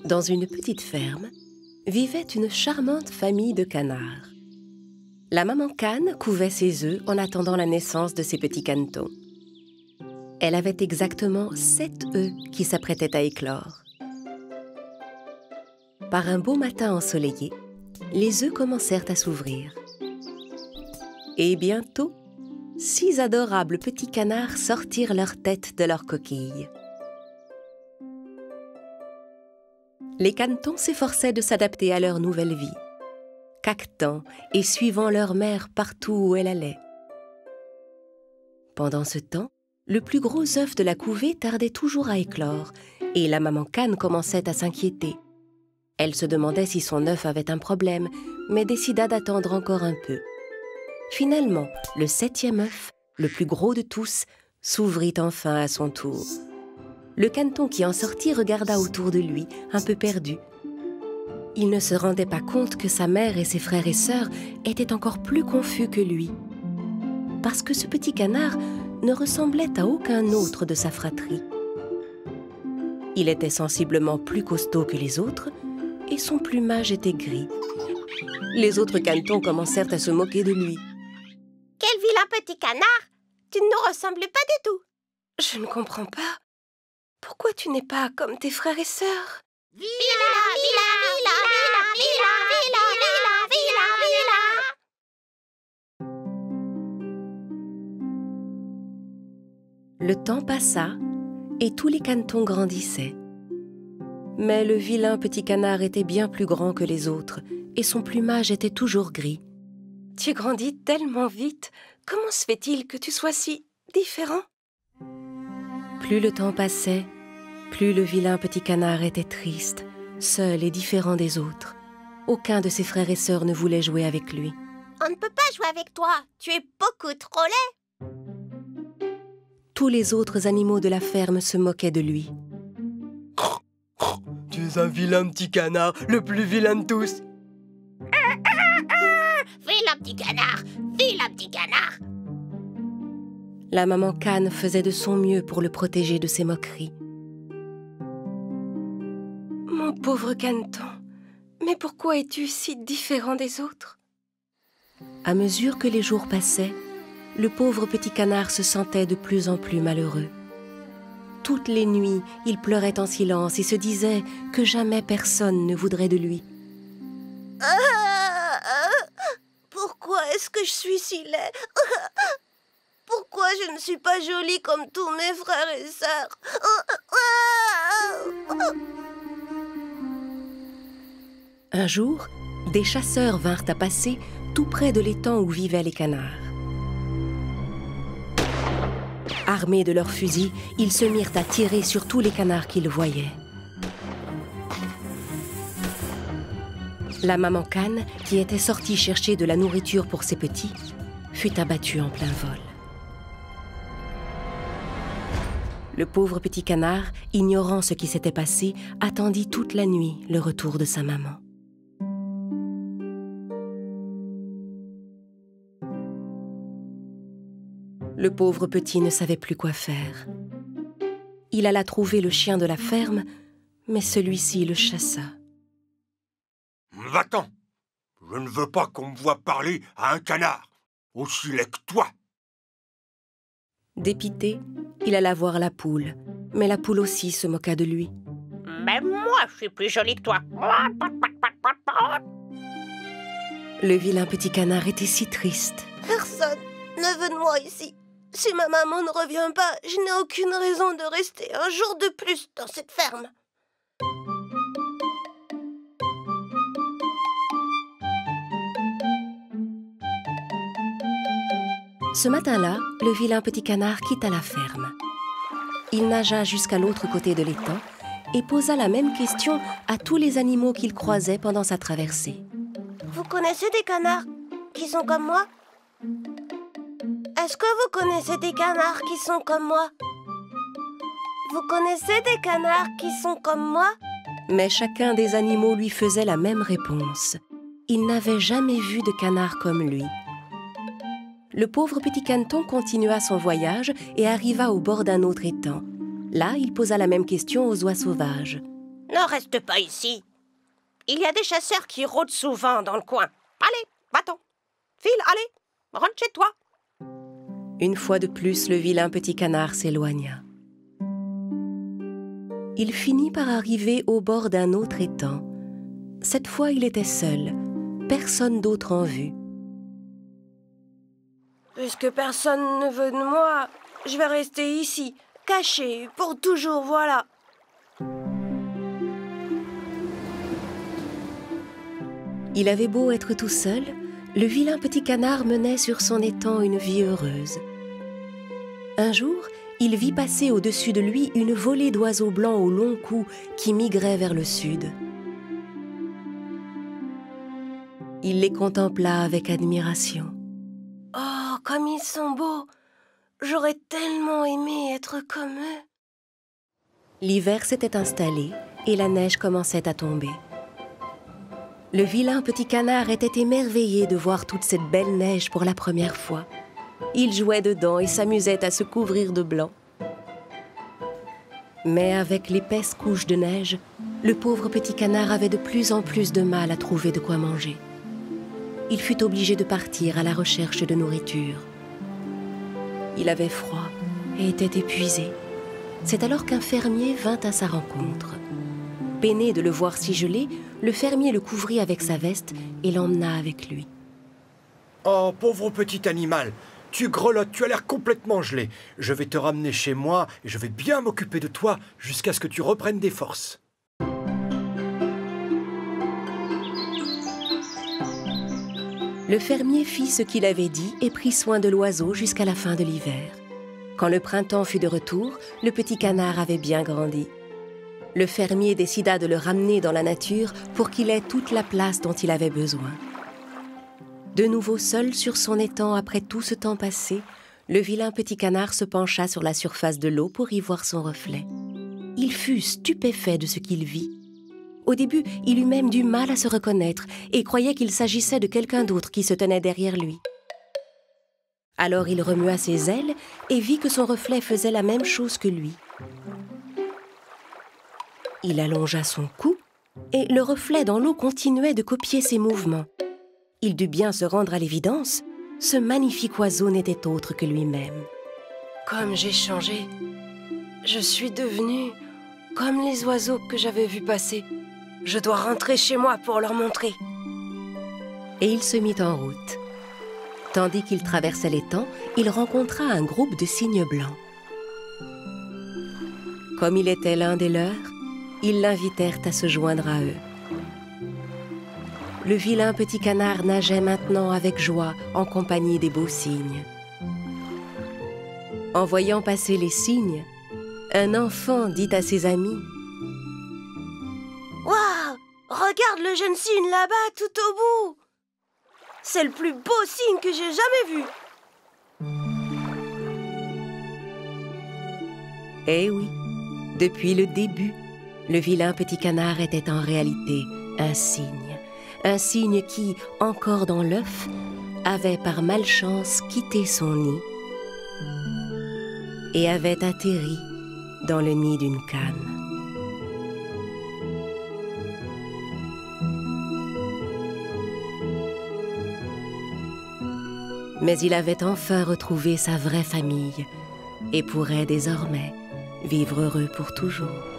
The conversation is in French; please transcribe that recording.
Dans une petite ferme, vivait une charmante famille de canards. La maman cane couvait ses œufs en attendant la naissance de ses petits canetons. Elle avait exactement 7 œufs qui s'apprêtaient à éclore. Par un beau matin ensoleillé, les œufs commencèrent à s'ouvrir. Et bientôt, 6 adorables petits canards sortirent leur tête de leur coquille. Les canetons s'efforçaient de s'adapter à leur nouvelle vie, caquetant et suivant leur mère partout où elle allait. Pendant ce temps, le plus gros œuf de la couvée tardait toujours à éclore et la maman cane commençait à s'inquiéter. Elle se demandait si son œuf avait un problème, mais décida d'attendre encore un peu. Finalement, le 7e œuf, le plus gros de tous, s'ouvrit enfin à son tour. Le caneton qui en sortit regarda autour de lui, un peu perdu. Il ne se rendait pas compte que sa mère et ses frères et sœurs étaient encore plus confus que lui. Parce que ce petit canard ne ressemblait à aucun autre de sa fratrie. Il était sensiblement plus costaud que les autres et son plumage était gris. Les autres canetons commencèrent à se moquer de lui. « Quel vilain petit canard! Tu ne nous ressembles pas du tout !»« Je ne comprends pas. Pourquoi tu n'es pas comme tes frères et sœurs ?»« Vilain, vilain, vilain, vilain, vilain, vilain, vilain, vilain. » Le temps passa et tous les canetons grandissaient. Mais le vilain petit canard était bien plus grand que les autres et son plumage était toujours gris. « Tu grandis tellement vite. Comment se fait-il que tu sois si différent ?» Plus le temps passait, plus le vilain petit canard était triste, seul et différent des autres. Aucun de ses frères et sœurs ne voulait jouer avec lui. « On ne peut pas jouer avec toi. Tu es beaucoup trop laid. » Tous les autres animaux de la ferme se moquaient de lui. « Tu es un vilain petit canard, le plus vilain de tous. » Vilain petit canard, vilain petit canard. La maman cane faisait de son mieux pour le protéger de ces moqueries. Mon pauvre caneton, mais pourquoi es-tu si différent des autres? À mesure que les jours passaient, le pauvre petit canard se sentait de plus en plus malheureux. Toutes les nuits, il pleurait en silence et se disait que jamais personne ne voudrait de lui. Pourquoi est-ce que je suis si laid? Pourquoi je ne suis pas jolie comme tous mes frères et sœurs? Un jour, des chasseurs vinrent à passer tout près de l'étang où vivaient les canards. Armés de leurs fusils, ils se mirent à tirer sur tous les canards qu'ils voyaient. La maman cane, qui était sortie chercher de la nourriture pour ses petits, fut abattue en plein vol. Le pauvre petit canard, ignorant ce qui s'était passé, attendit toute la nuit le retour de sa maman. Le pauvre petit ne savait plus quoi faire. Il alla trouver le chien de la ferme, mais celui-ci le chassa. « Va-t'en! Je ne veux pas qu'on me voie parler à un canard, aussi laid que toi !» Dépité, il alla voir la poule, mais la poule aussi se moqua de lui. « Même moi, je suis plus jolie que toi. » Le vilain petit canard était si triste. « Personne ne veut de moi ici. Si ma maman ne revient pas, je n'ai aucune raison de rester un jour de plus dans cette ferme. » Ce matin-là, le vilain petit canard quitta la ferme. Il nagea jusqu'à l'autre côté de l'étang et posa la même question à tous les animaux qu'il croisait pendant sa traversée. « Vous connaissez des canards qui sont comme moi? Est-ce que vous connaissez des canards qui sont comme moi? Vous connaissez des canards qui sont comme moi? » Mais chacun des animaux lui faisait la même réponse. Il n'avait jamais vu de canard comme lui. Le pauvre petit caneton continua son voyage et arriva au bord d'un autre étang. Là, il posa la même question aux oies sauvages. « Ne reste pas ici. Il y a des chasseurs qui rôdent souvent dans le coin. Allez, va-t'en. File, allez, rentre chez toi. Une fois de plus, le vilain petit canard s'éloigna. Il finit par arriver au bord d'un autre étang. Cette fois, il était seul, personne d'autre en vue. Puisque personne ne veut de moi, je vais rester ici, caché, pour toujours, voilà. Il avait beau être tout seul, le vilain petit canard menait sur son étang une vie heureuse. Un jour, il vit passer au-dessus de lui une volée d'oiseaux blancs au long cou qui migraient vers le sud. Il les contempla avec admiration. Oh, comme ils sont beaux! J'aurais tellement aimé être comme eux. L'hiver s'était installé et la neige commençait à tomber. Le vilain petit canard était émerveillé de voir toute cette belle neige pour la première fois. Il jouait dedans et s'amusait à se couvrir de blanc. Mais avec l'épaisse couche de neige, le pauvre petit canard avait de plus en plus de mal à trouver de quoi manger. Il fut obligé de partir à la recherche de nourriture. Il avait froid et était épuisé. C'est alors qu'un fermier vint à sa rencontre. Peiné de le voir si gelé, le fermier le couvrit avec sa veste et l'emmena avec lui. « Oh, pauvre petit animal, tu grelottes, tu as l'air complètement gelé. Je vais te ramener chez moi et je vais bien m'occuper de toi jusqu'à ce que tu reprennes des forces. » Le fermier fit ce qu'il avait dit et prit soin de l'oiseau jusqu'à la fin de l'hiver. Quand le printemps fut de retour, le petit canard avait bien grandi. Le fermier décida de le ramener dans la nature pour qu'il ait toute la place dont il avait besoin. De nouveau seul sur son étang après tout ce temps passé, le vilain petit canard se pencha sur la surface de l'eau pour y voir son reflet. Il fut stupéfait de ce qu'il vit. Au début, il eut même du mal à se reconnaître et croyait qu'il s'agissait de quelqu'un d'autre qui se tenait derrière lui. Alors il remua ses ailes et vit que son reflet faisait la même chose que lui. Il allongea son cou et le reflet dans l'eau continuait de copier ses mouvements. Il dut bien se rendre à l'évidence, ce magnifique oiseau n'était autre que lui-même. Comme j'ai changé, je suis devenue comme les oiseaux que j'avais vus passer. Je dois rentrer chez moi pour leur montrer. Et il se mit en route. Tandis qu'il traversait l'étang, il rencontra un groupe de cygnes blancs. Comme il était l'un des leurs, ils l'invitèrent à se joindre à eux. Le vilain petit canard nageait maintenant avec joie en compagnie des beaux cygnes. En voyant passer les cygnes, un enfant dit à ses amis: « Waouh! Regarde le jeune cygne là-bas, tout au bout! C'est le plus beau cygne que j'ai jamais vu! » Eh oui, depuis le début, le vilain petit canard était en réalité un cygne qui, encore dans l'œuf, avait par malchance quitté son nid et avait atterri dans le nid d'une cane. Mais il avait enfin retrouvé sa vraie famille et pourrait désormais vivre heureux pour toujours.